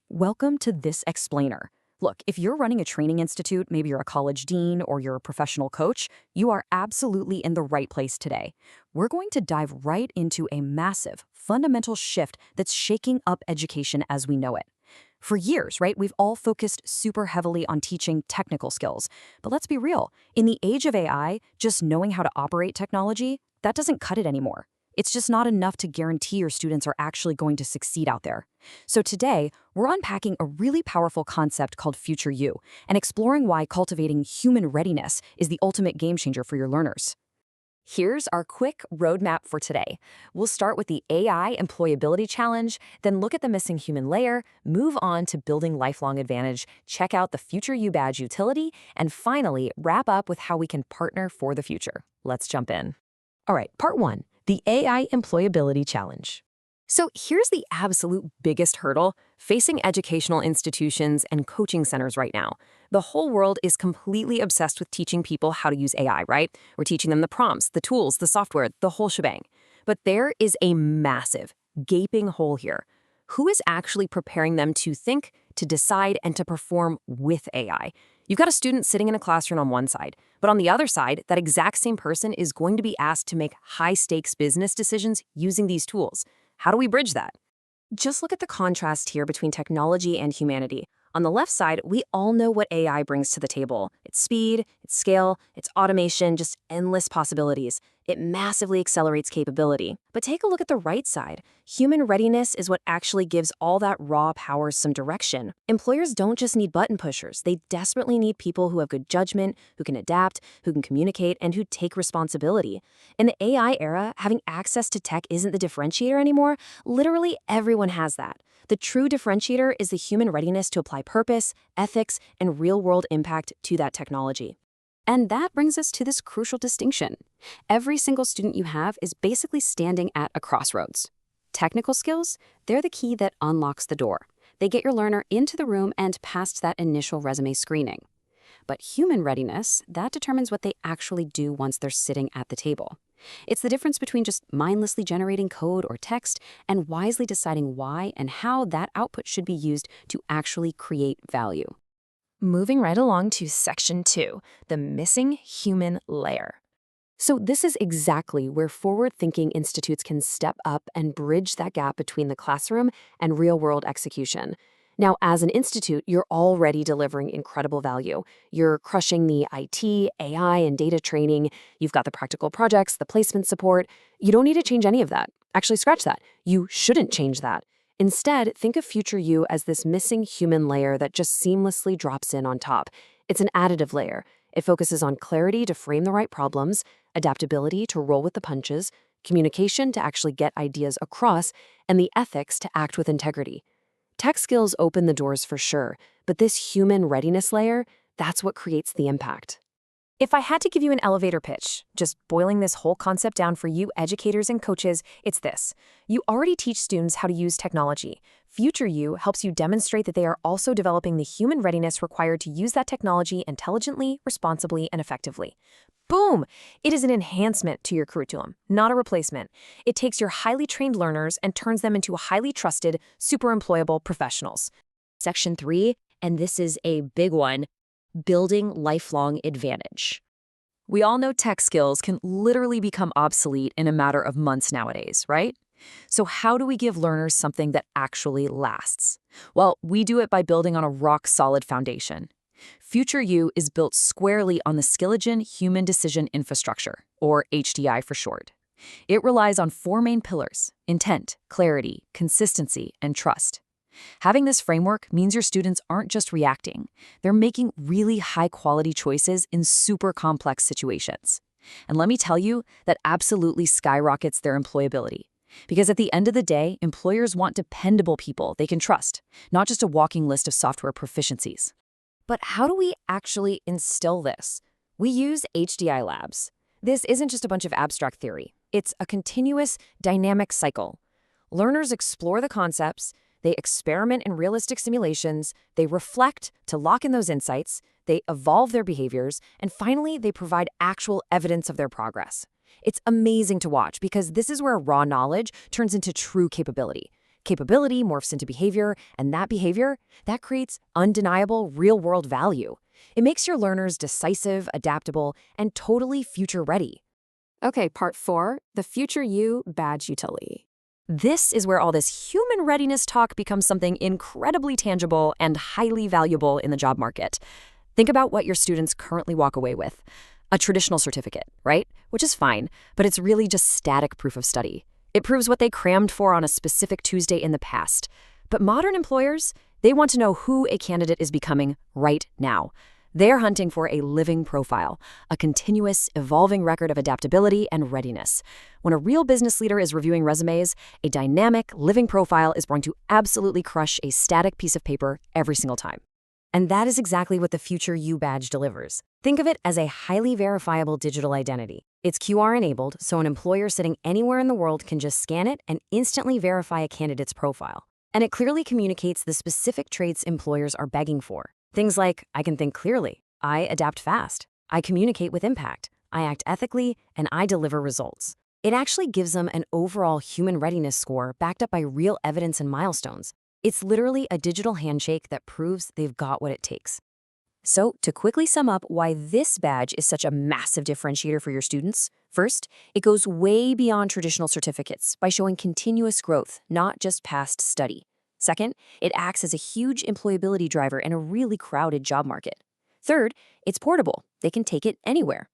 Welcome to This Explainer. Look, if you're running a training institute, maybe you're a college dean or you're a professional coach, you are absolutely in the right place today. We're going to dive right into a massive, fundamental shift that's shaking up education as we know it. For years, right, we've all focused super heavily on teaching technical skills. But let's be real, in the age of AI, just knowing how to operate technology, that doesn't cut it anymore. It's just not enough to guarantee your students are actually going to succeed out there. So today, we're unpacking a really powerful concept called FutureYou and exploring why cultivating human readiness is the ultimate game changer for your learners. Here's our quick roadmap for today. We'll start with the AI employability challenge, then look at the missing human layer, move on to building lifelong advantage, check out the FutureYou badge utility, and finally, wrap up with how we can partner for the future. Let's jump in. All right, part one. The AI Employability Challenge. So here's the absolute biggest hurdle facing educational institutions and coaching centers right now. The whole world is completely obsessed with teaching people how to use AI, right? We're teaching them the prompts, the tools, the software, the whole shebang. But there is a massive, gaping hole here. Who is actually preparing them to think, to decide, and to perform with AI? You've got a student sitting in a classroom on one side, but on the other side, that exact same person is going to be asked to make high-stakes business decisions using these tools. How do we bridge that? Just look at the contrast here between technology and humanity. On the left side, we all know what AI brings to the table. It's speed, it's scale, it's automation, just endless possibilities. It massively accelerates capability. But take a look at the right side. Human readiness is what actually gives all that raw power some direction. Employers don't just need button pushers. They desperately need people who have good judgment, who can adapt, who can communicate, and who take responsibility. In the AI era, having access to tech isn't the differentiator anymore. Literally everyone has that. The true differentiator is the human readiness to apply purpose, ethics, and real-world impact to that technology. And that brings us to this crucial distinction. Every single student you have is basically standing at a crossroads. Technical skills, they're the key that unlocks the door. They get your learner into the room and past that initial resume screening. But human readiness, that determines what they actually do once they're sitting at the table. It's the difference between just mindlessly generating code or text and wisely deciding why and how that output should be used to actually create value. Moving right along to section 2, the missing human layer. So this is exactly where forward-thinking institutes can step up and bridge that gap between the classroom and real-world execution. Now, as an institute, you're already delivering incredible value. You're crushing the IT, AI, and data training. You've got the practical projects, the placement support. You don't need to change any of that. Actually, scratch that. You shouldn't change that. Instead, think of FutureYou as this missing human layer that just seamlessly drops in on top. It's an additive layer. It focuses on clarity to frame the right problems, adaptability to roll with the punches, communication to actually get ideas across, and the ethics to act with integrity. Tech skills open the doors for sure, but this human readiness layer, that's what creates the impact. If I had to give you an elevator pitch, just boiling this whole concept down for you educators and coaches, it's this. You already teach students how to use technology. FutureYou helps you demonstrate that they are also developing the human readiness required to use that technology intelligently, responsibly, and effectively. Boom! It is an enhancement to your curriculum, not a replacement. It takes your highly trained learners and turns them into highly trusted, super employable professionals. Section 3, and this is a big one, building lifelong advantage. We all know tech skills can literally become obsolete in a matter of months nowadays, right? So how do we give learners something that actually lasts? Well, we do it by building on a rock-solid foundation. FutureYou is built squarely on the Skilligen Human Decision Infrastructure, or HDI for short. It relies on 4 main pillars: intent, clarity, consistency, and trust. Having this framework means your students aren't just reacting, they're making really high-quality choices in super complex situations. And let me tell you, that absolutely skyrockets their employability. Because at the end of the day, employers want dependable people they can trust, not just a walking list of software proficiencies. But how do we actually instill this? We use HDI labs. This isn't just a bunch of abstract theory. It's a continuous, dynamic cycle. Learners explore the concepts, they experiment in realistic simulations, they reflect to lock in those insights, they evolve their behaviors, and finally, they provide actual evidence of their progress. It's amazing to watch because this is where raw knowledge turns into true capability. Capability morphs into behavior, and that behavior, that creates undeniable real-world value. It makes your learners decisive, adaptable, and totally future-ready. Okay, part 4, the FutureYou badge utility. This is where all this human readiness talk becomes something incredibly tangible and highly valuable in the job market. Think about what your students currently walk away with. A traditional certificate, right? Which is fine, but it's really just static proof of study. It proves what they crammed for on a specific Tuesday in the past. But modern employers, they want to know who a candidate is becoming right now. They're hunting for a living profile, a continuous, evolving record of adaptability and readiness. When a real business leader is reviewing resumes, a dynamic, living profile is going to absolutely crush a static piece of paper every single time. And that is exactly what the FutureYou badge delivers. Think of it as a highly verifiable digital identity. It's QR-enabled, so an employer sitting anywhere in the world can just scan it and instantly verify a candidate's profile. And it clearly communicates the specific traits employers are begging for. Things like, I can think clearly, I adapt fast, I communicate with impact, I act ethically, and I deliver results. It actually gives them an overall human readiness score backed up by real evidence and milestones. It's literally a digital handshake that proves they've got what it takes. So, to quickly sum up why this badge is such a massive differentiator for your students, first, it goes way beyond traditional certificates by showing continuous growth, not just past study. Second, it acts as a huge employability driver in a really crowded job market. Third, it's portable. They can take it anywhere.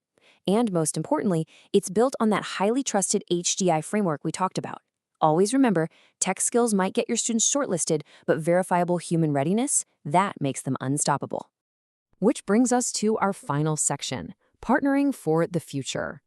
And most importantly, it's built on that highly trusted HDI framework we talked about. Always remember, tech skills might get your students shortlisted, but verifiable human readiness, that makes them unstoppable. Which brings us to our final section, partnering for the future.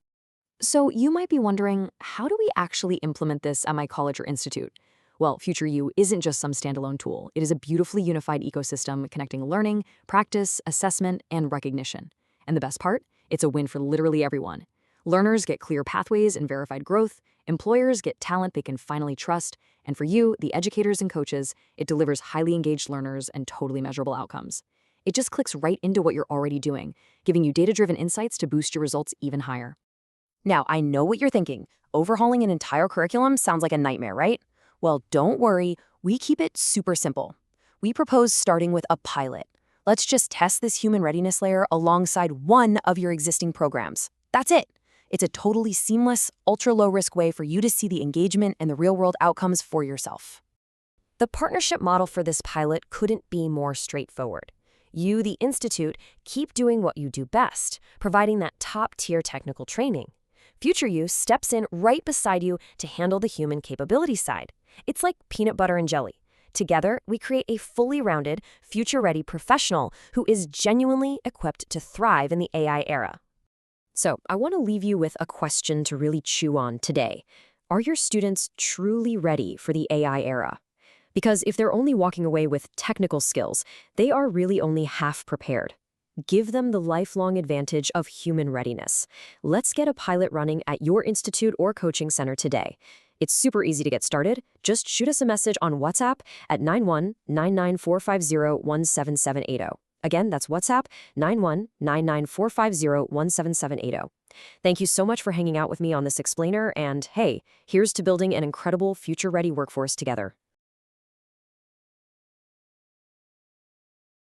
So you might be wondering, how do we actually implement this at my college or institute? Well, FutureYou isn't just some standalone tool. It is a beautifully unified ecosystem connecting learning, practice, assessment, and recognition. And the best part? It's a win for literally everyone. Learners get clear pathways and verified growth, employers get talent they can finally trust, and for you, the educators and coaches, it delivers highly engaged learners and totally measurable outcomes. It just clicks right into what you're already doing, giving you data-driven insights to boost your results even higher. Now, I know what you're thinking. Overhauling an entire curriculum sounds like a nightmare, right? Well, don't worry, we keep it super simple. We propose starting with a pilot. Let's just test this human readiness layer alongside one of your existing programs. That's it. It's a totally seamless, ultra-low-risk way for you to see the engagement and the real-world outcomes for yourself. The partnership model for this pilot couldn't be more straightforward. You, the institute, keep doing what you do best, providing that top-tier technical training. FutureYou steps in right beside you to handle the human capability side. It's like peanut butter and jelly. Together, we create a fully rounded, future-ready professional who is genuinely equipped to thrive in the AI era. So, I want to leave you with a question to really chew on today. Are your students truly ready for the AI era? Because if they're only walking away with technical skills, they are really only half prepared. Give them the lifelong advantage of human readiness. Let's get a pilot running at your institute or coaching center today. It's super easy to get started. Just shoot us a message on WhatsApp at 919945017780. Again, that's WhatsApp 919945017780. Thank you so much for hanging out with me on this explainer, and hey, here's to building an incredible future-ready workforce together.